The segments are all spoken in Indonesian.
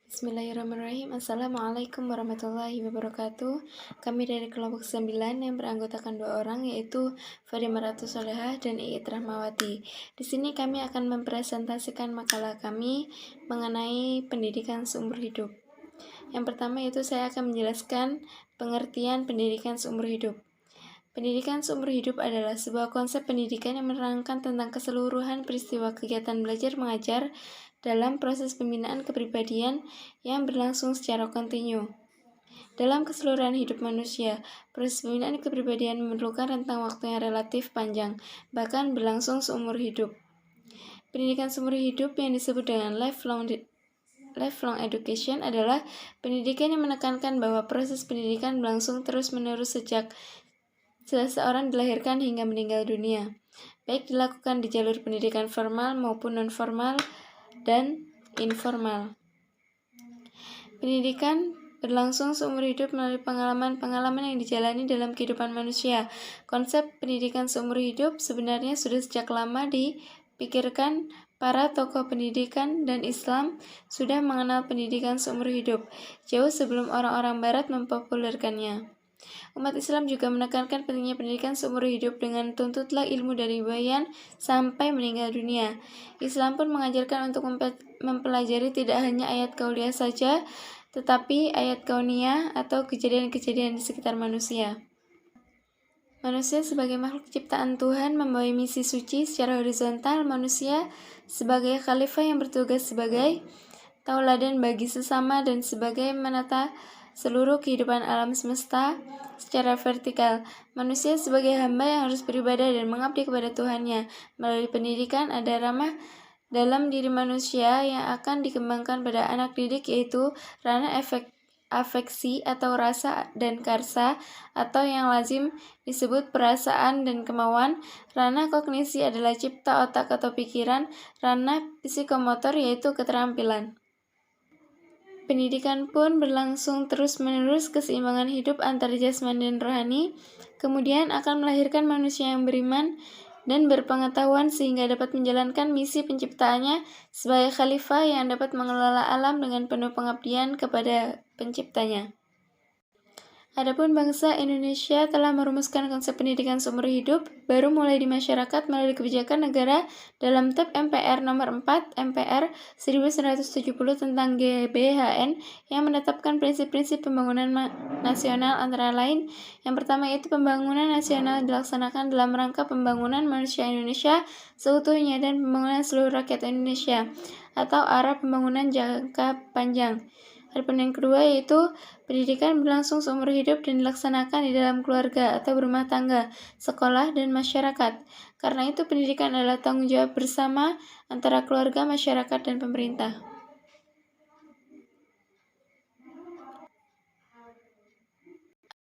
Bismillahirrahmanirrahim. Assalamualaikum warahmatullahi wabarakatuh. Kami dari kelompok 9 yang beranggotakan 2 orang, yaitu Fadimah Ratu Solehah dan Iit Rahmawati. Di sini kami akan mempresentasikan makalah kami mengenai pendidikan seumur hidup. Yang pertama yaitu saya akan menjelaskan pengertian pendidikan seumur hidup. Pendidikan seumur hidup adalah sebuah konsep pendidikan yang menerangkan tentang keseluruhan peristiwa kegiatan belajar mengajar dalam proses pembinaan kepribadian yang berlangsung secara kontinu. Dalam keseluruhan hidup manusia, proses pembinaan kepribadian memerlukan rentang waktu yang relatif panjang, bahkan berlangsung seumur hidup. Pendidikan seumur hidup yang disebut dengan lifelong education adalah pendidikan yang menekankan bahwa proses pendidikan berlangsung terus-menerus sejak seseorang dilahirkan hingga meninggal dunia, baik dilakukan di jalur pendidikan formal maupun non-formal dan informal. Pendidikan berlangsung seumur hidup melalui pengalaman-pengalaman yang dijalani dalam kehidupan manusia. Konsep pendidikan seumur hidup sebenarnya sudah sejak lama dipikirkan. Para tokoh pendidikan dan Islam sudah mengenal pendidikan seumur hidup jauh sebelum orang-orang Barat mempopulerkannya. Umat Islam juga menekankan pentingnya pendidikan seumur hidup dengan tuntutlah ilmu dari bayan sampai meninggal dunia. Islam pun mengajarkan untuk mempelajari tidak hanya ayat kauliyah saja, tetapi ayat kauniyah atau kejadian-kejadian di sekitar manusia. Manusia sebagai makhluk ciptaan Tuhan membawa misi suci secara horizontal. Manusia sebagai khalifah yang bertugas sebagai tauladan bagi sesama dan sebagai menata seluruh kehidupan alam semesta secara vertikal. Manusia sebagai hamba yang harus beribadah dan mengabdi kepada Tuhannya. Melalui pendidikan ada ramah dalam diri manusia yang akan dikembangkan pada anak didik, yaitu ranah afeksi atau rasa dan karsa, atau yang lazim disebut perasaan dan kemauan. Ranah kognisi adalah cipta otak atau pikiran. Ranah psikomotor yaitu keterampilan. Pendidikan pun berlangsung terus-menerus. Keseimbangan hidup antara jasmani dan rohani kemudian akan melahirkan manusia yang beriman dan berpengetahuan sehingga dapat menjalankan misi penciptaannya sebagai khalifah yang dapat mengelola alam dengan penuh pengabdian kepada penciptanya. Adapun bangsa Indonesia telah merumuskan konsep pendidikan seumur hidup baru mulai di masyarakat melalui kebijakan negara dalam TEP MPR nomor 4 MPR 1970 tentang GBHN yang menetapkan prinsip-prinsip pembangunan nasional, antara lain yang pertama yaitu pembangunan nasional dilaksanakan dalam rangka pembangunan manusia Indonesia seutuhnya dan pembangunan seluruh rakyat Indonesia atau arah pembangunan jangka panjang. Adapun yang kedua yaitu pendidikan berlangsung seumur hidup dan dilaksanakan di dalam keluarga atau berumah tangga, sekolah, dan masyarakat. Karena itu pendidikan adalah tanggung jawab bersama antara keluarga, masyarakat, dan pemerintah.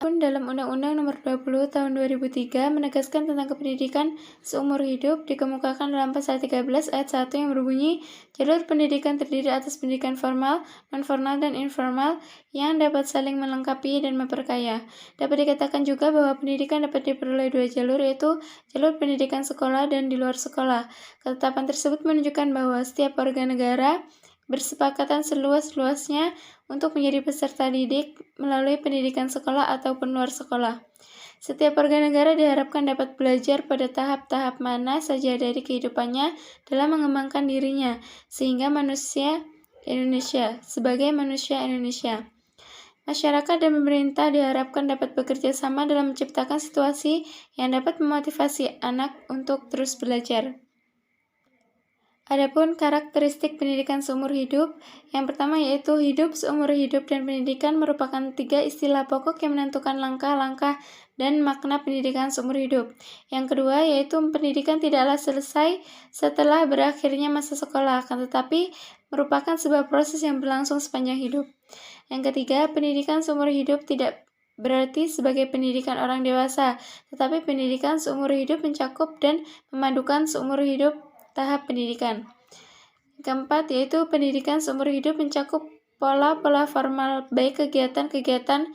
Pun dalam Undang-Undang Nomor 20 Tahun 2003 menegaskan tentang pendidikan seumur hidup dikemukakan dalam Pasal 13 Ayat 1 yang berbunyi, jalur pendidikan terdiri atas pendidikan formal, non-formal, dan informal yang dapat saling melengkapi dan memperkaya. Dapat dikatakan juga bahwa pendidikan dapat diperoleh 2 jalur, yaitu jalur pendidikan sekolah dan di luar sekolah. Ketetapan tersebut menunjukkan bahwa setiap warga negara bersepakatan seluas-luasnya untuk menjadi peserta didik melalui pendidikan sekolah ataupun luar sekolah. Setiap warga negara diharapkan dapat belajar pada tahap-tahap mana saja dari kehidupannya dalam mengembangkan dirinya, sehingga manusia Indonesia sebagai manusia Indonesia. Masyarakat dan pemerintah diharapkan dapat bekerja sama dalam menciptakan situasi yang dapat memotivasi anak untuk terus belajar. Adapun karakteristik pendidikan seumur hidup, yang pertama yaitu hidup seumur hidup dan pendidikan merupakan 3 istilah pokok yang menentukan langkah-langkah dan makna pendidikan seumur hidup. Yang kedua yaitu pendidikan tidaklah selesai setelah berakhirnya masa sekolah, akan tetapi merupakan sebuah proses yang berlangsung sepanjang hidup. Yang ketiga, pendidikan seumur hidup tidak berarti sebagai pendidikan orang dewasa, tetapi pendidikan seumur hidup mencakup dan memadukan seumur hidup tahap pendidikan. Keempat, yaitu pendidikan seumur hidup mencakup pola-pola formal baik kegiatan-kegiatan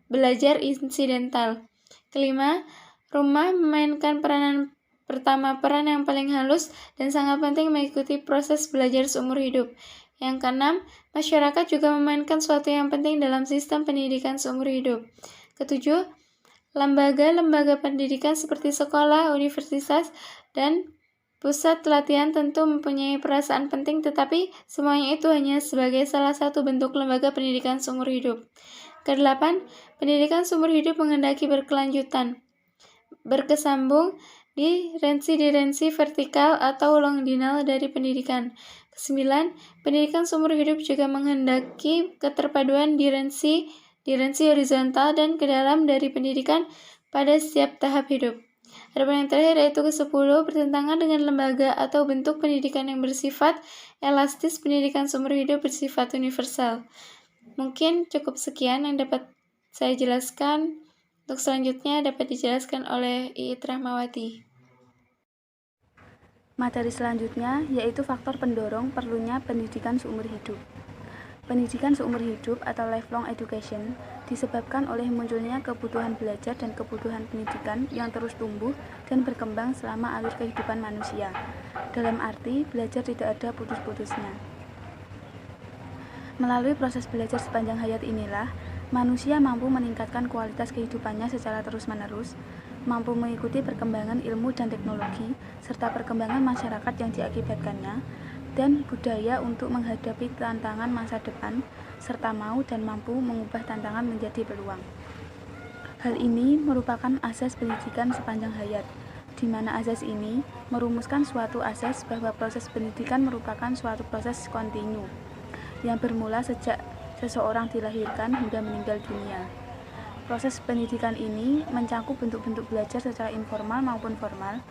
belajar insidental. Kelima, rumah memainkan peran yang paling halus dan sangat penting mengikuti proses belajar seumur hidup. Yang keenam, masyarakat juga memainkan suatu yang penting dalam sistem pendidikan seumur hidup. Ketujuh, lembaga-lembaga pendidikan seperti sekolah, universitas, dan pusat pelatihan tentu mempunyai perasaan penting, tetapi semuanya itu hanya sebagai salah satu bentuk lembaga pendidikan seumur hidup. Kedelapan, pendidikan seumur hidup menghendaki berkelanjutan, berkesambung di rensi vertikal atau longitudinal dari pendidikan. Kesembilan, pendidikan seumur hidup juga menghendaki keterpaduan di rensi horizontal dan ke dalam dari pendidikan pada setiap tahap hidup. Adapun yang terakhir yaitu ke-10, bertentangan dengan lembaga atau bentuk pendidikan yang bersifat elastis. Pendidikan seumur hidup bersifat universal. Mungkin cukup sekian yang dapat saya jelaskan. Untuk selanjutnya dapat dijelaskan oleh Iit Rahmawati. Materi selanjutnya yaitu faktor pendorong perlunya pendidikan seumur hidup. Pendidikan seumur hidup atau lifelong education disebabkan oleh munculnya kebutuhan belajar dan kebutuhan pendidikan yang terus tumbuh dan berkembang selama alur kehidupan manusia. Dalam arti, belajar tidak ada putus-putusnya. Melalui proses belajar sepanjang hayat inilah, manusia mampu meningkatkan kualitas kehidupannya secara terus-menerus, mampu mengikuti perkembangan ilmu dan teknologi, serta perkembangan masyarakat yang diakibatkannya, dan budaya untuk menghadapi tantangan masa depan, serta mau dan mampu mengubah tantangan menjadi peluang. Hal ini merupakan asas pendidikan sepanjang hayat, di mana asas ini merumuskan suatu asas bahwa proses pendidikan merupakan suatu proses kontinu, yang bermula sejak seseorang dilahirkan hingga meninggal dunia. Proses pendidikan ini mencakup bentuk-bentuk belajar secara informal maupun formal,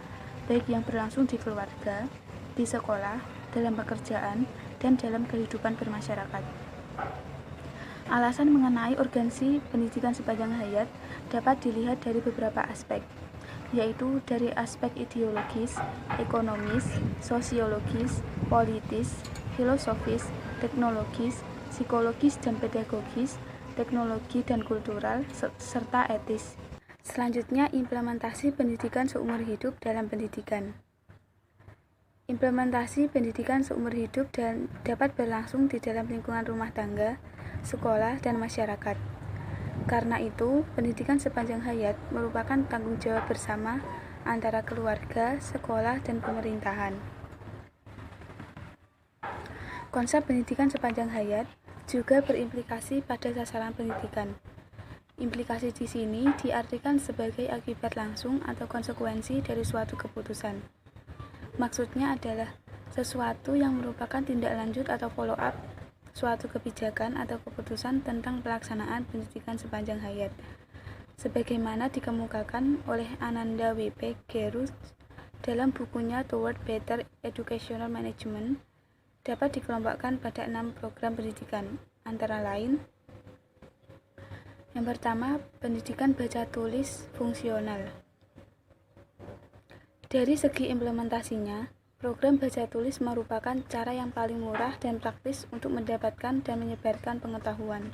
baik yang berlangsung di keluarga, di sekolah, dalam pekerjaan, dan dalam kehidupan bermasyarakat. Alasan mengenai urgensi pendidikan sepanjang hayat dapat dilihat dari beberapa aspek, yaitu dari aspek ideologis, ekonomis, sosiologis, politis, filosofis, teknologis, psikologis dan pedagogis, teknologi dan kultural, serta etis. Selanjutnya, implementasi pendidikan seumur hidup dalam pendidikan. Implementasi pendidikan seumur hidup dapat berlangsung di dalam lingkungan rumah tangga, sekolah, dan masyarakat. Karena itu, pendidikan sepanjang hayat merupakan tanggung jawab bersama antara keluarga, sekolah, dan pemerintahan. Konsep pendidikan sepanjang hayat juga berimplikasi pada sasaran pendidikan. Implikasi di sini diartikan sebagai akibat langsung atau konsekuensi dari suatu keputusan. Maksudnya adalah sesuatu yang merupakan tindak lanjut atau follow up suatu kebijakan atau keputusan tentang pelaksanaan pendidikan sepanjang hayat. Sebagaimana dikemukakan oleh Ananda W.P. Geru dalam bukunya Toward Better Educational Management, dapat dikelompokkan pada 6 program pendidikan, antara lain: yang pertama, pendidikan baca tulis fungsional. Dari segi implementasinya, program baca tulis merupakan cara yang paling murah dan praktis untuk mendapatkan dan menyebarkan pengetahuan.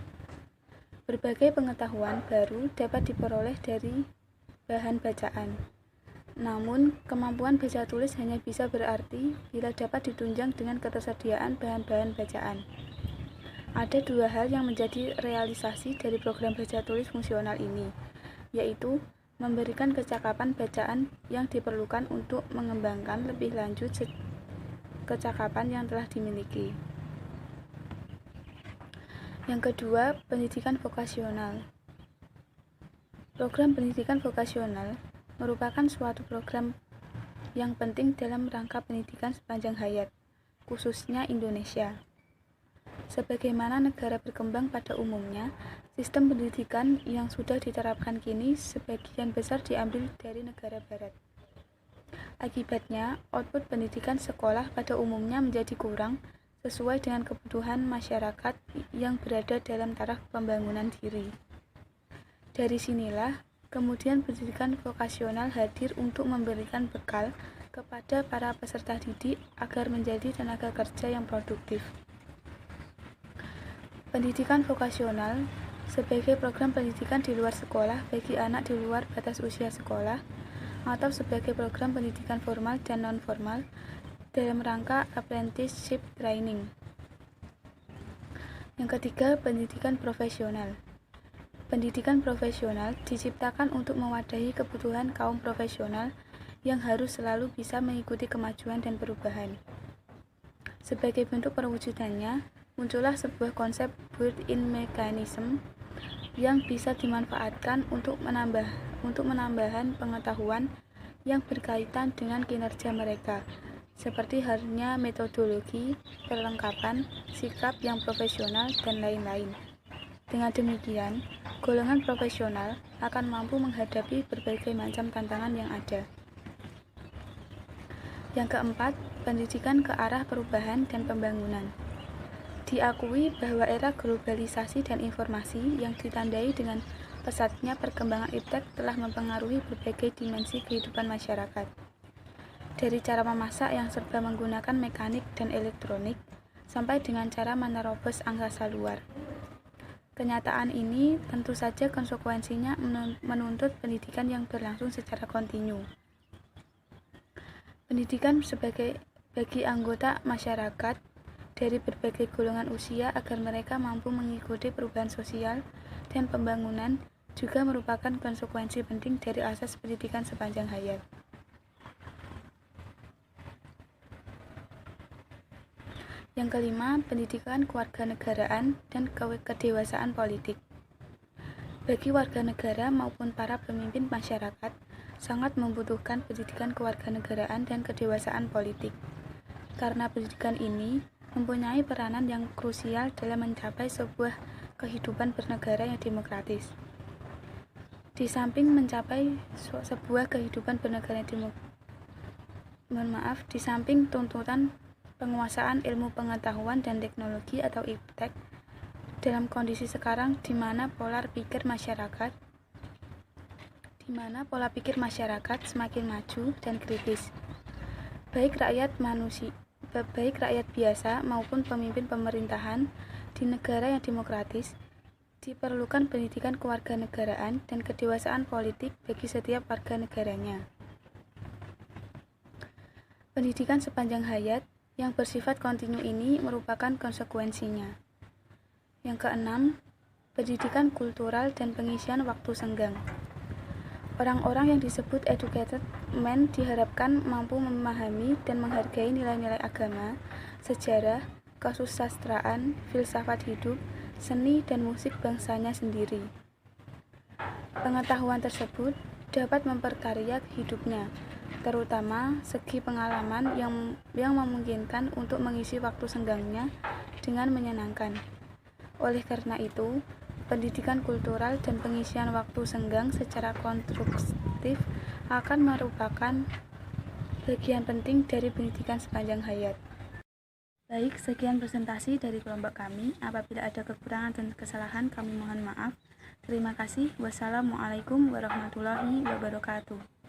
Berbagai pengetahuan baru dapat diperoleh dari bahan bacaan. Namun, kemampuan baca tulis hanya bisa berarti bila dapat ditunjang dengan ketersediaan bahan-bahan bacaan. Ada 2 hal yang menjadi realisasi dari program baca tulis fungsional ini, yaitu memberikan kecakapan bacaan yang diperlukan untuk mengembangkan lebih lanjut kecakapan yang telah dimiliki. Yang kedua, pendidikan vokasional. Program pendidikan vokasional merupakan suatu program yang penting dalam rangka pendidikan sepanjang hayat, khususnya Indonesia. Sebagaimana negara berkembang pada umumnya, sistem pendidikan yang sudah diterapkan kini sebagian besar diambil dari negara barat. Akibatnya, output pendidikan sekolah pada umumnya menjadi kurang sesuai dengan kebutuhan masyarakat yang berada dalam taraf pembangunan diri. Dari sinilah kemudian pendidikan vokasional hadir untuk memberikan bekal kepada para peserta didik agar menjadi tenaga kerja yang produktif. Pendidikan vokasional sebagai program pendidikan di luar sekolah bagi anak di luar batas usia sekolah, atau sebagai program pendidikan formal dan non-formal dalam rangka apprenticeship training. Yang ketiga, pendidikan profesional. Pendidikan profesional diciptakan untuk mewadahi kebutuhan kaum profesional yang harus selalu bisa mengikuti kemajuan dan perubahan. Sebagai bentuk perwujudannya, muncullah sebuah konsep built-in mechanism yang bisa dimanfaatkan untuk menambahkan pengetahuan yang berkaitan dengan kinerja mereka, seperti halnya metodologi, perlengkapan, sikap yang profesional, dan lain-lain. Dengan demikian, golongan profesional akan mampu menghadapi berbagai macam tantangan yang ada. Yang keempat, pendidikan ke arah perubahan dan pembangunan. Diakui bahwa era globalisasi dan informasi yang ditandai dengan pesatnya perkembangan iptek telah mempengaruhi berbagai dimensi kehidupan masyarakat. Dari cara memasak yang serba menggunakan mekanik dan elektronik, sampai dengan cara menerobos angkasa luar. Kenyataan ini tentu saja konsekuensinya menuntut pendidikan yang berlangsung secara kontinu. Pendidikan bagi anggota masyarakat dari berbagai golongan usia agar mereka mampu mengikuti perubahan sosial dan pembangunan juga merupakan konsekuensi penting dari asas pendidikan sepanjang hayat. Yang kelima, pendidikan kewarganegaraan dan kedewasaan politik. Bagi warga negara maupun para pemimpin masyarakat, sangat membutuhkan pendidikan kewarganegaraan dan kedewasaan politik. Karena pendidikan ini mempunyai peranan yang krusial dalam mencapai sebuah kehidupan bernegara yang demokratis. Di samping mencapai sebuah kehidupan bernegara yang di samping tuntutan penguasaan ilmu pengetahuan dan teknologi atau iptek dalam kondisi sekarang di mana pola pikir masyarakat semakin maju dan kritis. Baik rakyat biasa maupun pemimpin pemerintahan di negara yang demokratis diperlukan pendidikan kewarganegaraan dan kedewasaan politik bagi setiap warga negaranya. Pendidikan sepanjang hayat yang bersifat kontinu ini merupakan konsekuensinya. Yang keenam, pendidikan kultural dan pengisian waktu senggang. Orang-orang yang disebut educated men diharapkan mampu memahami dan menghargai nilai-nilai agama, sejarah, kesusastraan, filsafat hidup, seni, dan musik bangsanya sendiri. Pengetahuan tersebut dapat memperkaya hidupnya, terutama segi pengalaman yang memungkinkan untuk mengisi waktu senggangnya dengan menyenangkan. Oleh karena itu, pendidikan kultural dan pengisian waktu senggang secara konstruktif akan merupakan bagian penting dari pendidikan sepanjang hayat. Baik, sekian presentasi dari kelompok kami. Apabila ada kekurangan dan kesalahan, kami mohon maaf. Terima kasih. Wassalamualaikum warahmatullahi wabarakatuh.